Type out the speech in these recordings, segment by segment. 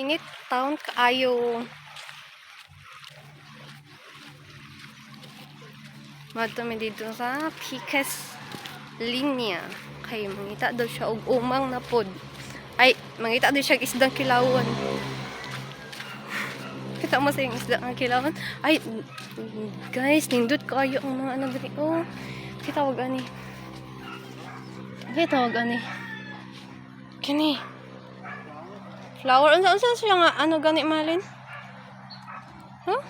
init taon kaayo. Madto mi dito sa Picas Linya. Kay mangita daw siya og umang na pod. Ay, mangita daw siya og isdang kilawon. Kita mo sa yung isda ng kilawon. Ay, guys, nindot kayo ang mga ano dito. Oh, kita wag ani. Kita wag ani. Kini. Flower. Unsa siya nga ano gani malin? Huh?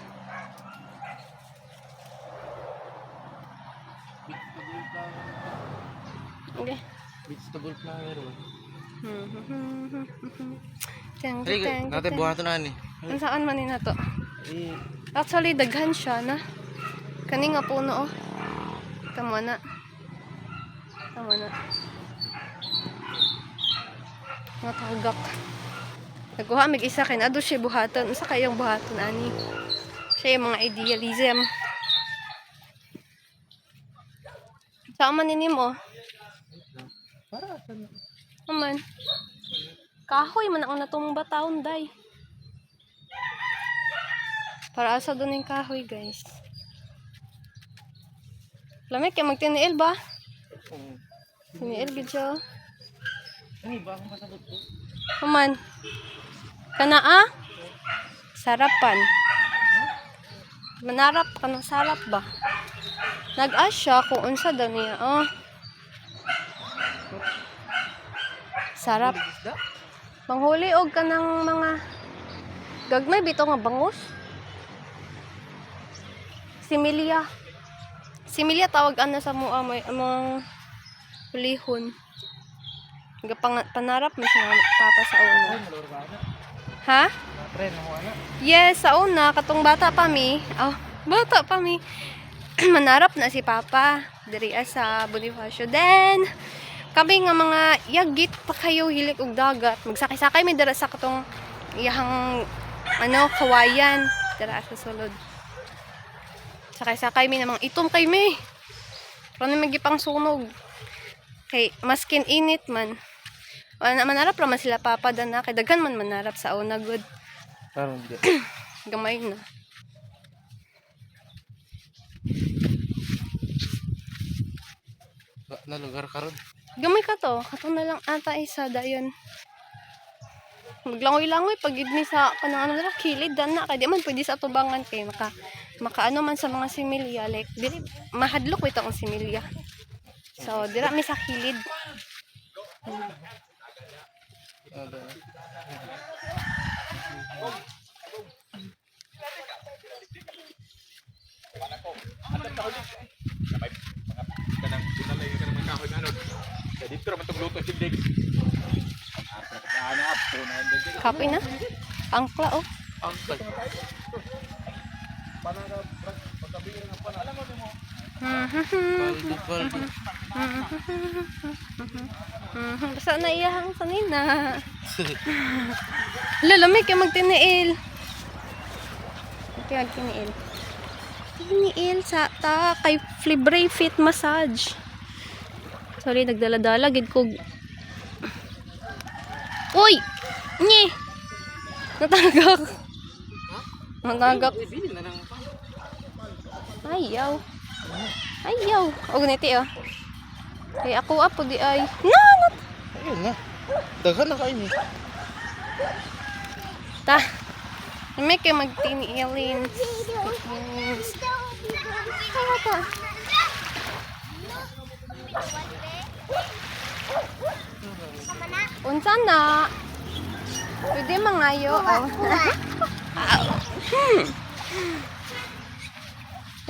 Okay. Vegetable flower. Teng. Nate buhaton na ni. Saan man ni nato? Actually daghan siya na. Kani nga puno oh. Tama na. Nga tagak. Nagkuha mig isa kay ado siya buhaton. Unsa kayong buhaton ani? Siya yung mga idealism. Saan man ni mo? Para sa Aman. Kahoy man ang natumba taon day. Para asa doon yung kahoy, guys. Lamig kaya magtiniil ba? Tiniil gid siya. Ani ba akong kasabot ko? Aman. Kana sarapan. Manarap ka ng sarap ba? Nag-ask siya kung unsa daw niya. Oh. Sarap. Manghuli og ka ng mga gagmay bito nga bangus. Similya. Similya tawag ana sa mua may among hulihon. Panarap mo siya papa sa una. Ha? Yes, sa una katong bata pa mi. Oh, bata pa mi. Manarap na si papa diri sa Bonifacio. Then kami nga mga yagit pa kayo hilik og dagat. Magsakay-sakay mi dira sa katong iyahang kawayan dira sa sulod. Sakay-sakay mi namang itom kay mi. Pero ni magipang sunog. Kay maskin init man. Manarap ra man sila papa dan na kay daghan man manarap sa una good. Karon di. Gamay na. Na lugar karon. Gamay ka to. Katong na lang ata isa dayon. Maglangoy-langoy pag idmi sa kanang ano nila kilid dan na kay di man pwede sa tubangan kay makaano man sa mga similya like dili mahadlok ito ang similya. So dira mi sa kilid. Kapoy na. Angkla oh. Angkal. Baldo. Basta na iyahang sanina. Lalamig kaya magtiniil. Kaya magtiniil. Tiniil sa kay Flibre Fit Massage. Sorry, nagdala-dala gid ko. Uy! Nye! Natagak. Ayaw. O ganiti oh. Kay ako apo di ay. Ayun na. Daghan na kayo ni. Ta. May kay magtiniilin. Ta. Unsa na? Pwede mangayo.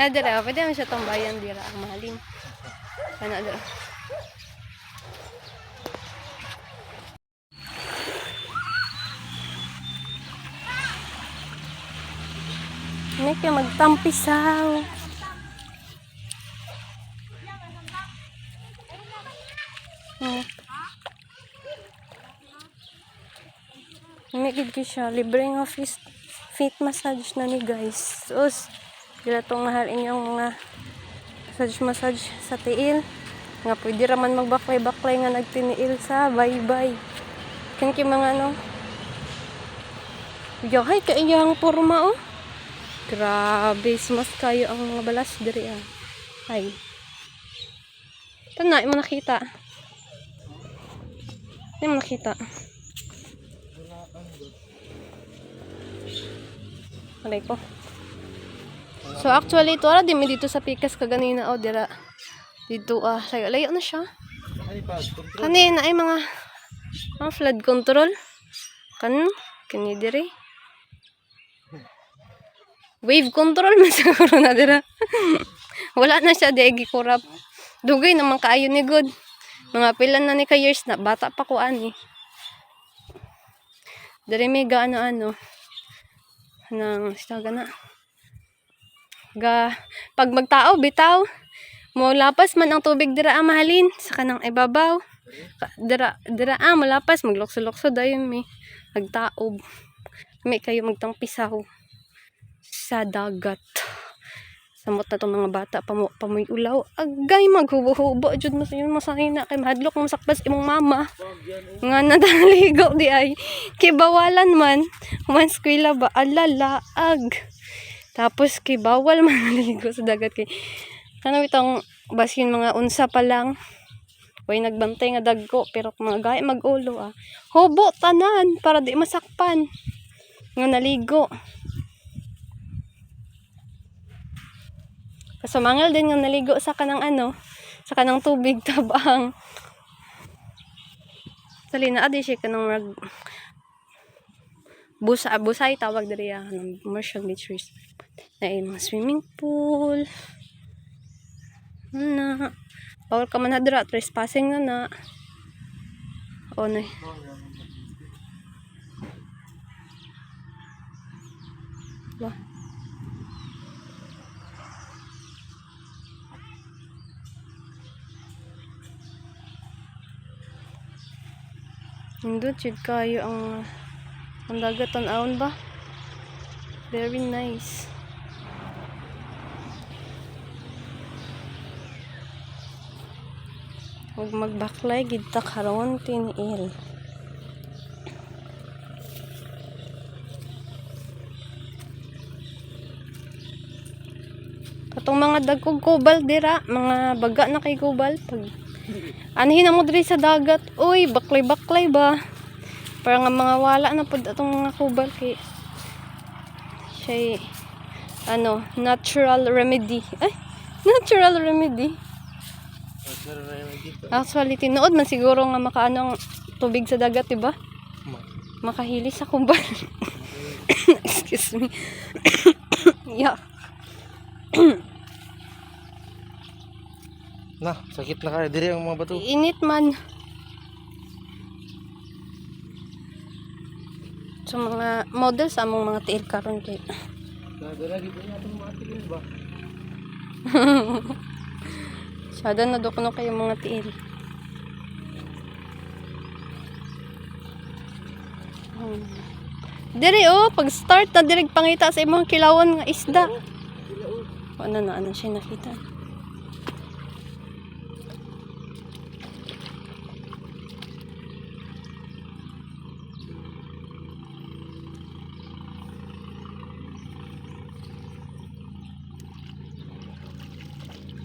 Nadira, pwede mo siya tambayan dira ang mahalin. Ano dira? May kaya magtampisaw. May ko siya. Libreng office fit massage na ni guys. Sus, dila tong mahal inyong mga massage sa tiil. Nga pwede raman magbaklay-baklay nga nagtiniil sa bye-bye. Kan ki mga Yahay, kaiyang porma, oh. Grabe, mas kayo ang mga balas diri, ah. Ay. Ito na, mo nakita. Hindi mo nakita. Alay ko. So, actually, ito, di mi dito sa Pikas kaganina, oh, dira. Dito, layo na siya. Ay, pa. Control. Kanina ay mga flood control. Kani diri. Wave control man siguro na dira. Wala na siya di gikurap. Dugay naman kaayo ni good. Mga pilan na ni ka years na bata pa ko ani. Diri may ano nang istaga na. Pag magtao bitaw mo lapas man ang tubig dira mahalin sa kanang ibabaw. Dira malapas maglokso-lokso dayon mi magtaob. May kayo magtangpisaw sa dagat. Samot na itong mga bata pamoy ulaw. Agay maghubo-hubo jud mo sa masahin na kay mahadlok mo sakpas imong mama. Nga nadaligo di ay kibawalan man once kuila ba alalaag. Tapos kibawal man naligo sa dagat kay kanang itong basin mga unsa pa lang. Way nagbantay nga dagko pero mga gay mag-ulo Hubo tanan para di masakpan. Nga naligo. Kasamangal din nga naligo sa kanang sa kanang tubig tabang. Salina adi siya kanang busay tawag diri ng commercial beach resort. Na mga swimming pool. Na. Bawal ka man hadra trespassing na. O na. Ba. Hindot jud kayo ang dagat tan-awon ba? Very nice. Huwag magbaklay gid ta karon tiniil. Katong mga dagkog kubal dira, mga baga na kay kubal pag anhin mo diri sa dagat. Uy, baklay-baklay ba? Para nga mga wala na pud atong mga kubal kay siya natural remedy. Ay, natural remedy. Actually, tinuod man siguro nga makaano ang tubig sa dagat, diba? Makahili sa kubal. Excuse me. Yeah. Na, sakit na kaya diri ang mga bato. Init man. So mga model sa among mga tiil karon kay. Dara gid natin mga tiil ba? Sada na dokuno kayo mga tiil. Diri pag start na diri pangita sa imong kilawan nga isda. Ano siya nakita.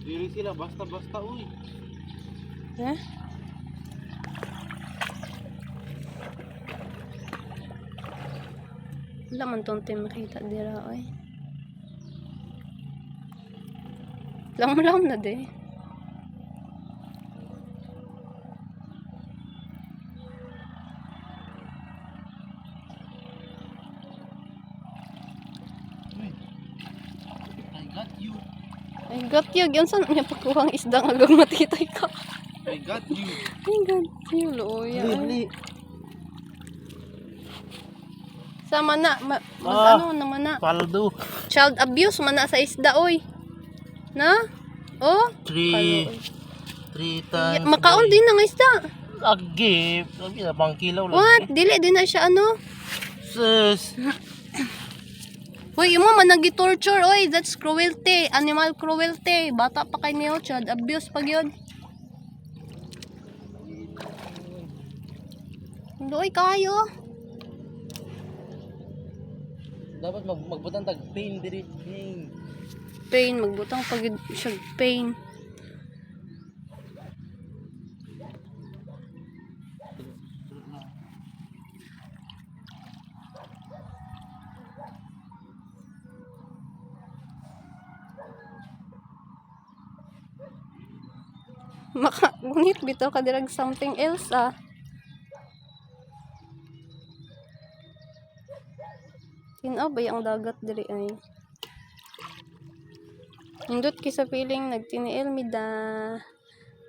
Diri sila basta-basta uy. Wala man tong team makita dira oy. Lam na de. I got you. Yan saan niya pagkuhang isda nga gamatitay ka. I got you. I got you. Looya. Lili. Sama na. Naman na. Paldo. Child abuse man na sa isda, oy. Na? Oh? 3 times. Makaon din ng isda. Agi. Sabi na pang kilaw lang. What? Dili din na siya Sus. Uy, mo man nagi-torture, oy. That's cruelty. Animal cruelty. Bata pa kay niyo, child abuse pag yun. Doy kayo. Dapat magbutang tag pain diri. Pain. Pain, magbutang pag siya pain. Ngunit bitaw kadirag something else ah. Tinaw ba yung dagat diri ay? Nindot kisa piling nagtiniil mi da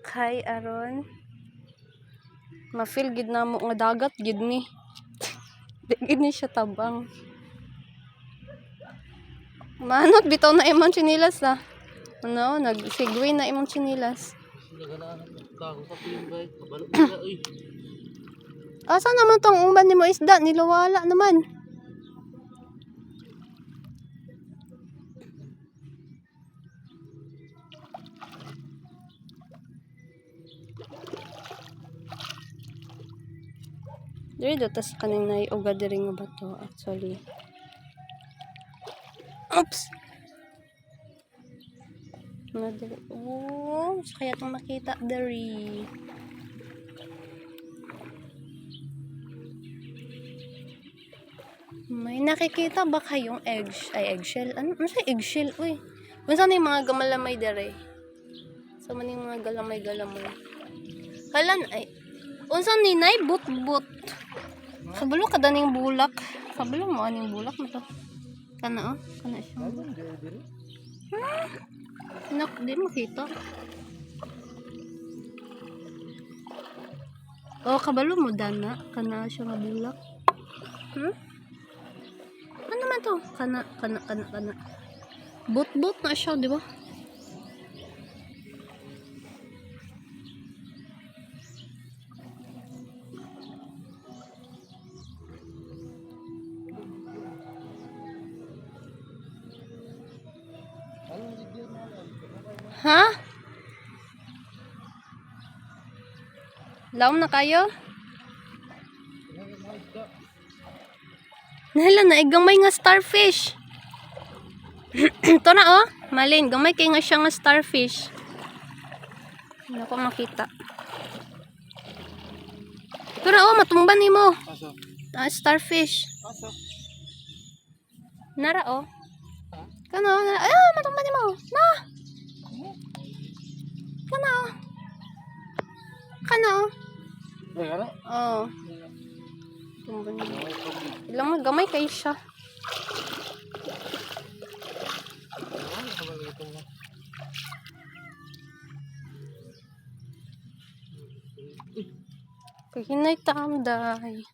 kay aron ma-feel gid namo nga dagat gid ni. Di gid ni siya tabang. Manot bitaw na imong chinilas ah. Ano, nag-segue na imong chinilas. Sila ganaan ako sa pain bay. Kabalo sila uy. Asa naman tong uban nimo isda? Nilawala naman. Diri dotas kaning nay uga diri nga bato actually. Oops. Na diri. Oh, sa kaya tong makita diri. May nakikita ba kayong eggshell? Ano sa eggshell? Uy. Unsa ni mga gamalamay dere? Sa man yung mga galamay-galamay. Halan ay. Unsa ni nay but-but? Kabalo kada ning bulak. Kabalo mo aning bulak mo to. Kana oh, kana siya. Nak di makita. Oh, kabalo mo dana kana siya nga bulak. Ano man to? Kana. But na siya, di ba? Ha? Laom na kayo? Nahala na, gamay nga starfish. Ito na oh, malin, gamay kay nga siya nga starfish. Hindi ko makita. Ito na oh, matumban ni mo. Starfish. Nara oh. Kano, matumban ni mo. Na! Kano oh. Kano oh. Oh. Tumban ni mo. Ilang magamay kay siya. Kahinay tam dahi.